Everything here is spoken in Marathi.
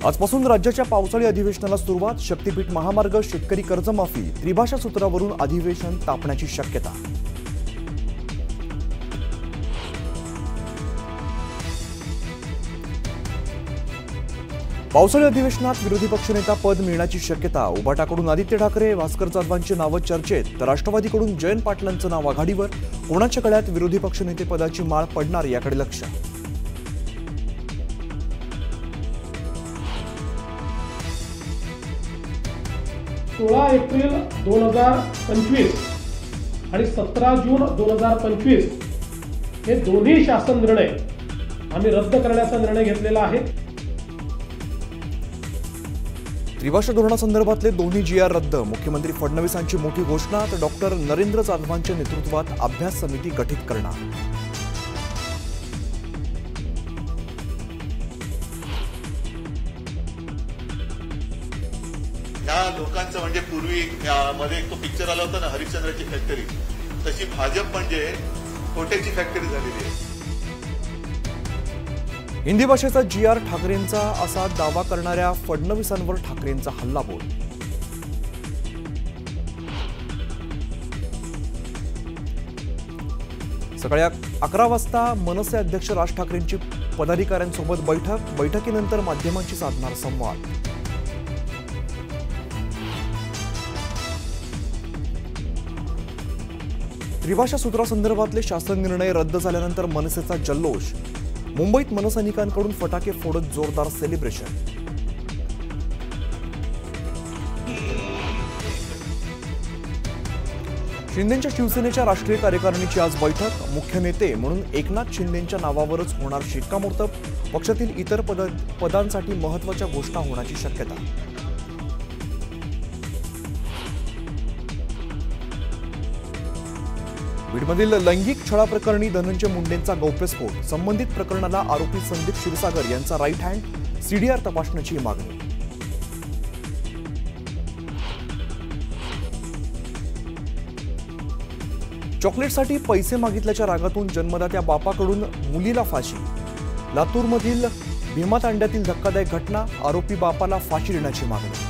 आजपासून राज्याच्या पावसाळी अधिवेशनाला सुरुवात। शक्तीपीठ महामार्ग, शेतकरी कर्जमाफी, त्रिभाषा सूत्रावरून अधिवेशन तापण्याची शक्यता। पावसाळी अधिवेशनात विरोधी पक्षनेता पद मिळण्याची शक्यता। उभाटाकडून आदित्य ठाकरे, भास्कर जाधवांची नावं चर्चेत, तर राष्ट्रवादीकडून जयंत पाटलांचं नाव आघाडीवर। कोणाच्या गळ्यात विरोधी पक्षनेते पदाची माळ पडणार याकडे लक्ष। 16 एप्रिल 2025 आणि 17 जून 2025 हे दोन्ही शासन निर्णय आम्ही रद्द करण्याचा निर्णय घेतलेला आहे। त्रिभाषा धोरणासंदर्भातले दोन्ही GR रद्द। मुख्यमंत्री फडणवीसांची मोठी घोषणा, तर डॉक्टर नरेंद्र जाधवांच्या नेतृत्वात अभ्यास समिती गठीत करणार। या लोकांचं म्हणजे पूर्वी मध्ये तो पिक्चर आला होता ना, हरिश्चंद्राची फॅक्टरी, तशी भाजप म्हणजे खोट्याची फॅक्टरी झालेली आहे। हिंदी भाषेचा GR ठाकरेंचा असा दावा करणाऱ्या फडणवीसांवर ठाकरेंचा हल्लाबोल। सकाळी 11 वाजता मनसे अध्यक्ष राज ठाकरेंची पदाधिकाऱ्यांसोबत बैठकीनंतर माध्यमांशी साधणार संवाद। त्रिभाषा सूत्रासंदर्भातले शासन निर्णय रद्द झाल्यानंतर मनसेचा जल्लोष। मुंबईत मनसैनिकांकडून फटाके फोडत जोरदार सेलिब्रेशन। शिंदेंच्या शिवसेनेच्या राष्ट्रीय कार्यकारिणीची आज बैठक। मुख्य नेते म्हणून एकनाथ शिंदेंच्या नावावरच होणार शिक्कामोर्तब। पक्षातील इतर पदांसाठी महत्त्वाच्या घोषणा होण्याची शक्यता। बीडमधील लैंगिक छळाप्रकरणी धनंजय मुंडेंचा गौप्यस्फोट। संबंधित प्रकरणाला आरोपी संदीप क्षीरसागर यांचा राईट हँड। CDR तपासण्याची मागणी। चॉकलेटसाठी पैसे मागितल्याच्या रागातून जन्मदात्या बापाकडून मुलीला फाशी। लातूरमधील भीमा तांड्यातील धक्कादायक घटना, आरोपी बापाला फाशी देण्याची मागणी।